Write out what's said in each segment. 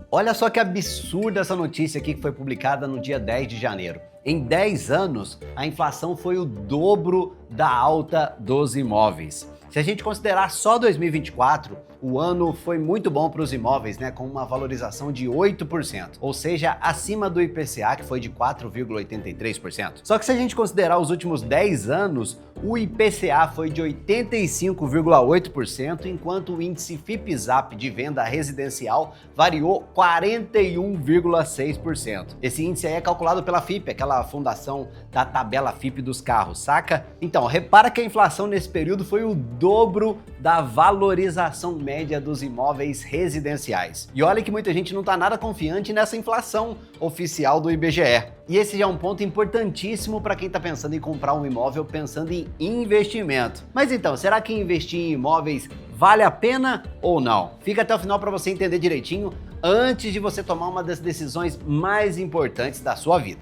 Olha só que absurda essa notícia aqui que foi publicada no dia 10 de janeiro. Em 10 anos, a inflação foi o dobro da alta dos imóveis. Se a gente considerar só 2024, o ano foi muito bom para os imóveis, né, com uma valorização de 8%, ou seja, acima do IPCA, que foi de 4,83%. Só que se a gente considerar os últimos 10 anos, o IPCA foi de 85,8%, enquanto o índice FIPE-ZAP de venda residencial variou 41,6%. Esse índice aí é calculado pela FIPE, aquela fundação da tabela FIPE dos carros, saca? Então, repara que a inflação nesse período foi o dobro da valorização média dos imóveis residenciais. E olha que muita gente não está nada confiante nessa inflação oficial do IBGE. E esse já é um ponto importantíssimo para quem está pensando em comprar um imóvel, pensando em investimento. Mas então, será que investir em imóveis vale a pena ou não? Fica até o final para você entender direitinho antes de você tomar uma das decisões mais importantes da sua vida.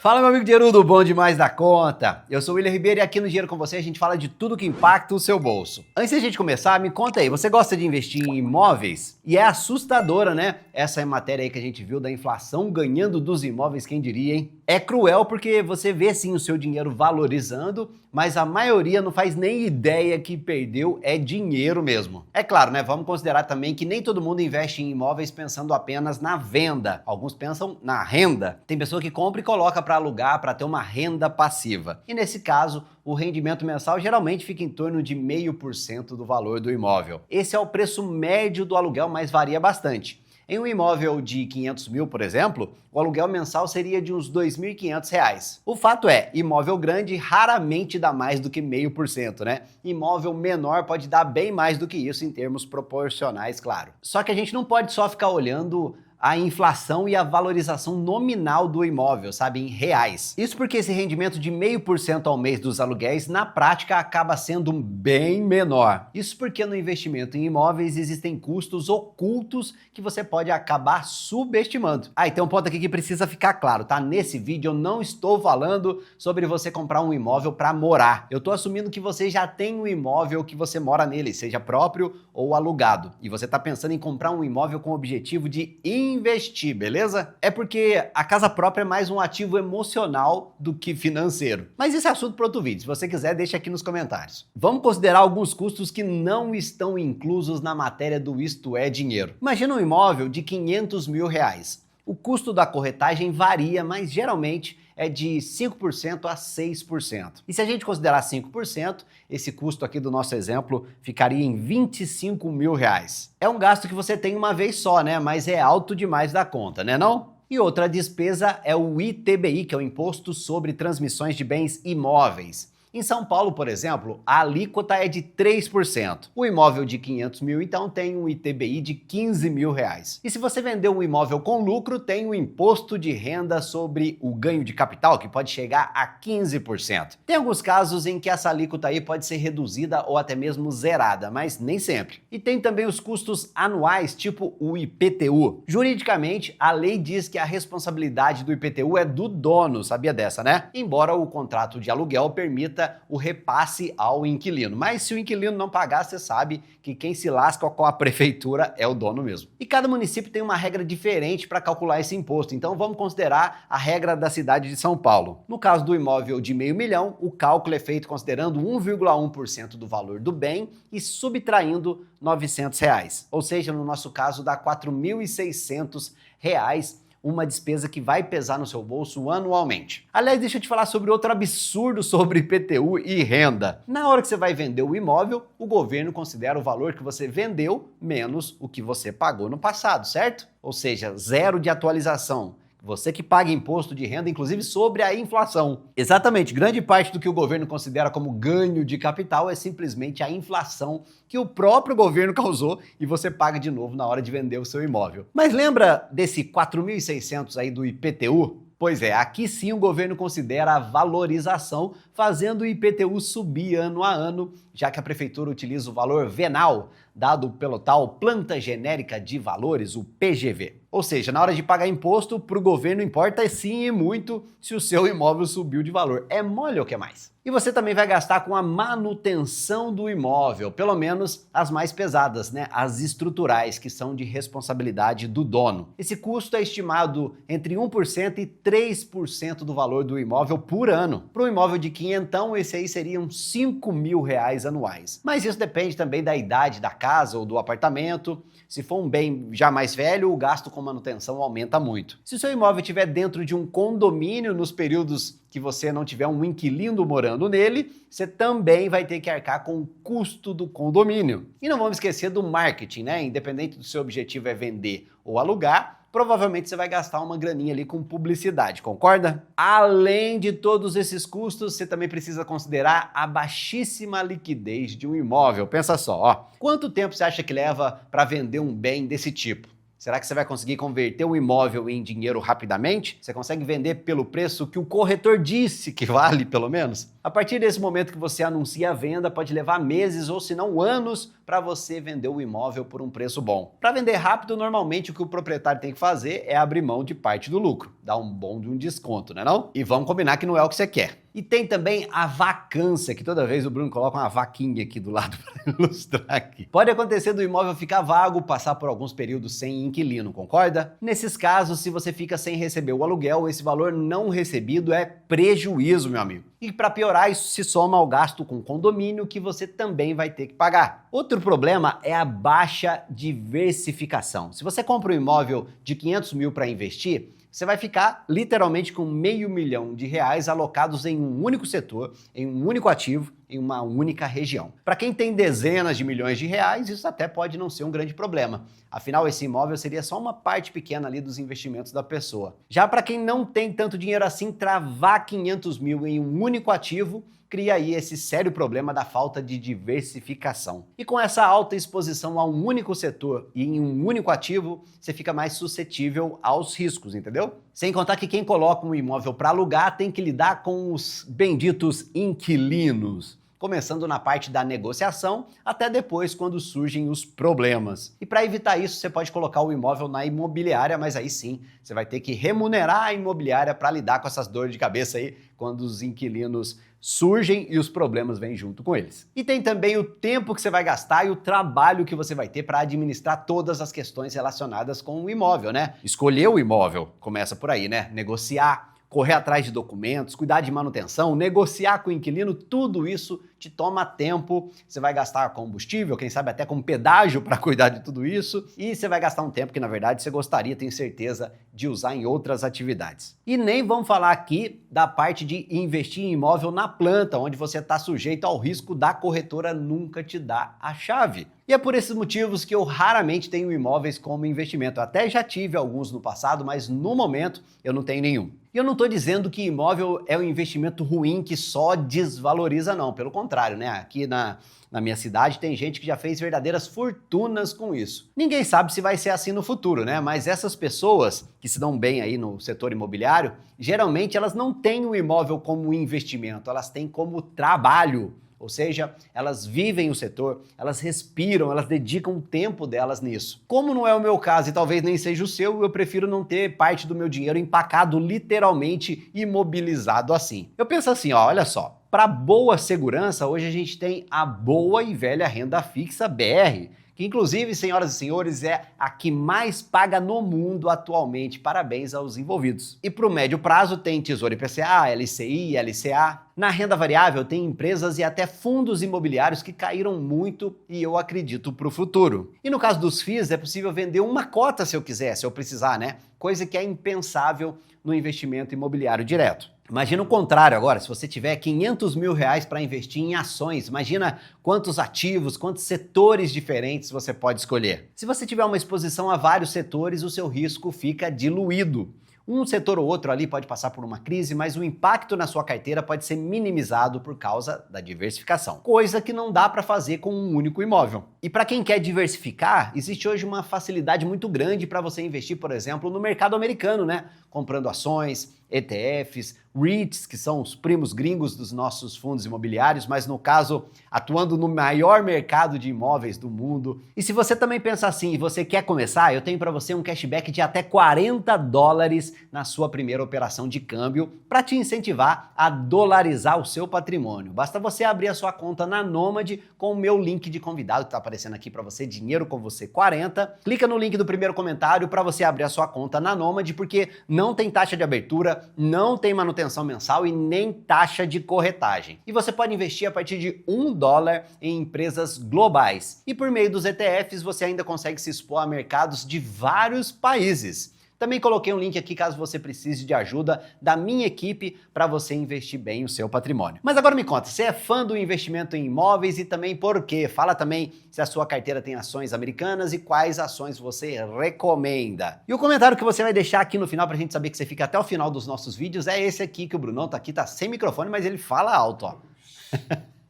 Fala, meu amigo dinheirudo, bom demais da conta? Eu sou o William Ribeiro e aqui no Dinheiro com Você a gente fala de tudo que impacta o seu bolso. Antes de a gente começar, me conta aí, você gosta de investir em imóveis? E é assustadora, né? Essa é a matéria aí que a gente viu da inflação ganhando dos imóveis, quem diria, hein? É cruel porque você vê sim o seu dinheiro valorizando, mas a maioria não faz nem ideia que perdeu é dinheiro mesmo. É claro, né? Vamos considerar também que nem todo mundo investe em imóveis pensando apenas na venda. Alguns pensam na renda. Tem pessoa que compra e coloca para alugar, para ter uma renda passiva. E nesse caso, o rendimento mensal geralmente fica em torno de 0,5% do valor do imóvel. Esse é o preço médio do aluguel, mas varia bastante. Em um imóvel de 500 mil, por exemplo, o aluguel mensal seria de uns R$ 2.500. O fato é, imóvel grande raramente dá mais do que 0,5%, né? Imóvel menor pode dar bem mais do que isso em termos proporcionais, claro. Só que a gente não pode só ficar olhando a inflação e a valorização nominal do imóvel, sabe, em reais. Isso porque esse rendimento de 0,5% ao mês dos aluguéis, na prática, acaba sendo bem menor. Isso porque no investimento em imóveis existem custos ocultos que você pode acabar subestimando. Ah, e tem um ponto aqui que precisa ficar claro, tá? Nesse vídeo eu não estou falando sobre você comprar um imóvel para morar. Eu tô assumindo que você já tem um imóvel que você mora nele, seja próprio ou alugado. E você tá pensando em comprar um imóvel com o objetivo de investir, beleza? É porque a casa própria é mais um ativo emocional do que financeiro. Mas isso é assunto para outro vídeo. Se você quiser, deixa aqui nos comentários. Vamos considerar alguns custos que não estão inclusos na matéria do Isto é Dinheiro. Imagina um imóvel de 500 mil reais. O custo da corretagem varia, mas geralmente é de 5% a 6%. E se a gente considerar 5%, esse custo aqui do nosso exemplo ficaria em 25 mil reais. É um gasto que você tem uma vez só, né? Mas é alto demais da conta, né não? E outra despesa é o ITBI, que é o Imposto sobre Transmissões de Bens Imóveis. Em São Paulo, por exemplo, a alíquota é de 3%. O imóvel de 500 mil, então, tem um ITBI de 15 mil reais. E se você vender um imóvel com lucro, tem o imposto de renda sobre o ganho de capital, que pode chegar a 15%. Tem alguns casos em que essa alíquota aí pode ser reduzida ou até mesmo zerada, mas nem sempre. E tem também os custos anuais, tipo o IPTU. Juridicamente, a lei diz que a responsabilidade do IPTU é do dono, sabia dessa, né? Embora o contrato de aluguel permita o repasse ao inquilino. Mas se o inquilino não pagar, você sabe que quem se lasca com a prefeitura é o dono mesmo. E cada município tem uma regra diferente para calcular esse imposto, então vamos considerar a regra da cidade de São Paulo. No caso do imóvel de R$500 mil, o cálculo é feito considerando 1,1% do valor do bem e subtraindo R$ 900 reais. Ou seja, no nosso caso dá R$ 4.600 reais, uma despesa que vai pesar no seu bolso anualmente. Aliás, deixa eu te falar sobre outro absurdo sobre IPTU e renda. Na hora que você vai vender o imóvel, o governo considera o valor que você vendeu menos o que você pagou no passado, certo? Ou seja, zero de atualização. Você que paga imposto de renda, inclusive sobre a inflação. Exatamente, grande parte do que o governo considera como ganho de capital é simplesmente a inflação que o próprio governo causou e você paga de novo na hora de vender o seu imóvel. Mas lembra desse 4.600 aí do IPTU? Pois é, aqui sim o governo considera a valorização, fazendo o IPTU subir ano a ano, já que a prefeitura utiliza o valor venal dado pelo tal Planta Genérica de Valores, o PGV. Ou seja, na hora de pagar imposto, para o governo importa sim e muito se o seu imóvel subiu de valor. É mole ou que mais? E você também vai gastar com a manutenção do imóvel, pelo menos as mais pesadas, né? As estruturais, que são de responsabilidade do dono. Esse custo é estimado entre 1% e 3% do valor do imóvel por ano. Para um imóvel de quinhentão, esse aí seriam R$ 5.000 anuais. Mas isso depende também da idade da casa ou do apartamento. Se for um bem já mais velho, o gasto com manutenção aumenta muito. Se o seu imóvel estiver dentro de um condomínio nos períodos que você não tiver um inquilino morando nele, você também vai ter que arcar com o custo do condomínio. E não vamos esquecer do marketing, né? Independente do seu objetivo é vender ou alugar, provavelmente você vai gastar uma graninha ali com publicidade, concorda? Além de todos esses custos, você também precisa considerar a baixíssima liquidez de um imóvel. Pensa só, ó, quanto tempo você acha que leva para vender um bem desse tipo? Será que você vai conseguir converter o imóvel em dinheiro rapidamente? Você consegue vender pelo preço que o corretor disse que vale, pelo menos? A partir desse momento que você anuncia a venda, pode levar meses ou se não anos para você vender o imóvel por um preço bom. Para vender rápido, normalmente o que o proprietário tem que fazer é abrir mão de parte do lucro, dar um bom de um desconto, né não? E vamos combinar que não é o que você quer. E tem também a vacância, que toda vez o Bruno coloca uma vaquinha aqui do lado para ilustrar aqui. Pode acontecer do imóvel ficar vago, passar por alguns períodos sem inquilino, concorda? Nesses casos, se você fica sem receber o aluguel, esse valor não recebido é prejuízo, meu amigo. E para piorar, isso se soma ao gasto com condomínio que você também vai ter que pagar. Outro problema é a baixa diversificação. Se você compra um imóvel de 500 mil para investir, você vai ficar literalmente com R$500 mil alocados em um único setor, em um único ativo, em uma única região. Para quem tem dezenas de milhões de reais, isso até pode não ser um grande problema. Afinal, esse imóvel seria só uma parte pequena ali dos investimentos da pessoa. Já para quem não tem tanto dinheiro assim, travar 500 mil em um único ativo cria aí esse sério problema da falta de diversificação. E com essa alta exposição a um único setor e em um único ativo, você fica mais suscetível aos riscos, entendeu? Sem contar que quem coloca um imóvel para alugar tem que lidar com os benditos inquilinos, começando na parte da negociação até depois quando surgem os problemas. E para evitar isso, você pode colocar o imóvel na imobiliária, mas aí sim, você vai ter que remunerar a imobiliária para lidar com essas dores de cabeça aí quando os inquilinos surgem e os problemas vêm junto com eles. E tem também o tempo que você vai gastar e o trabalho que você vai ter para administrar todas as questões relacionadas com o imóvel, né? Escolher o imóvel, começa por aí, né? Negociar, correr atrás de documentos, cuidar de manutenção, negociar com o inquilino, tudo isso te toma tempo, você vai gastar combustível, quem sabe até com pedágio para cuidar de tudo isso, e você vai gastar um tempo que na verdade você gostaria, tenho certeza, de usar em outras atividades. E nem vamos falar aqui da parte de investir em imóvel na planta, onde você está sujeito ao risco da corretora nunca te dar a chave. E é por esses motivos que eu raramente tenho imóveis como investimento. Eu até já tive alguns no passado, mas no momento eu não tenho nenhum. E eu não estou dizendo que imóvel é um investimento ruim que só desvaloriza, não. Pelo contrário, né? Aqui na minha cidade tem gente que já fez verdadeiras fortunas com isso. Ninguém sabe se vai ser assim no futuro, né? Mas essas pessoas que se dão bem aí no setor imobiliário, geralmente elas não têm o imóvel como investimento, elas têm como trabalho. Ou seja, elas vivem o setor, elas respiram, elas dedicam o tempo delas nisso. Como não é o meu caso e talvez nem seja o seu, eu prefiro não ter parte do meu dinheiro empacado, literalmente imobilizado assim. Eu penso assim, ó, olha só, para boa segurança, hoje a gente tem a boa e velha renda fixa BR, que inclusive, senhoras e senhores, é a que mais paga no mundo atualmente. Parabéns aos envolvidos. E para o médio prazo tem Tesouro IPCA, LCI, LCA. Na renda variável tem empresas e até fundos imobiliários que caíram muito e eu acredito para o futuro. E no caso dos FIIs é possível vender uma cota se eu quiser, se eu precisar, né? Coisa que é impensável no investimento imobiliário direto. Imagina o contrário agora, se você tiver R$500 mil para investir em ações, imagina quantos ativos, quantos setores diferentes você pode escolher. Se você tiver uma exposição a vários setores, o seu risco fica diluído. Um setor ou outro ali pode passar por uma crise, mas o impacto na sua carteira pode ser minimizado por causa da diversificação, coisa que não dá para fazer com um único imóvel. E para quem quer diversificar, existe hoje uma facilidade muito grande para você investir, por exemplo, no mercado americano, né? Comprando ações, ETFs, REITs, que são os primos gringos dos nossos fundos imobiliários, mas no caso, atuando no maior mercado de imóveis do mundo. E se você também pensa assim e você quer começar, eu tenho para você um cashback de até $40 na sua primeira operação de câmbio para te incentivar a dolarizar o seu patrimônio. Basta você abrir a sua conta na Nomad com o meu link de convidado que está aparecendo aqui para você, Dinheiro com Você 40. Clica no link do primeiro comentário para você abrir a sua conta na Nomad, porque não tem taxa de abertura, não tem manutenção mensal e nem taxa de corretagem. E você pode investir a partir de $1 em empresas globais. E por meio dos ETFs você ainda consegue se expor a mercados de vários países. Também coloquei um link aqui caso você precise de ajuda da minha equipe para você investir bem o seu patrimônio. Mas agora me conta, você é fã do investimento em imóveis e também por quê? Fala também se a sua carteira tem ações americanas e quais ações você recomenda. E o comentário que você vai deixar aqui no final para a gente saber que você fica até o final dos nossos vídeos é esse aqui, que o Brunão tá aqui, tá sem microfone, mas ele fala alto, ó.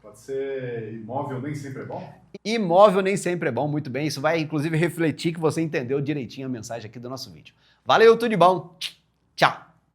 Pode ser imóvel nem sempre é bom? Imóvel nem sempre é bom, muito bem. Isso vai inclusive refletir que você entendeu direitinho a mensagem aqui do nosso vídeo. Valeu, tudo de bom. Tchau.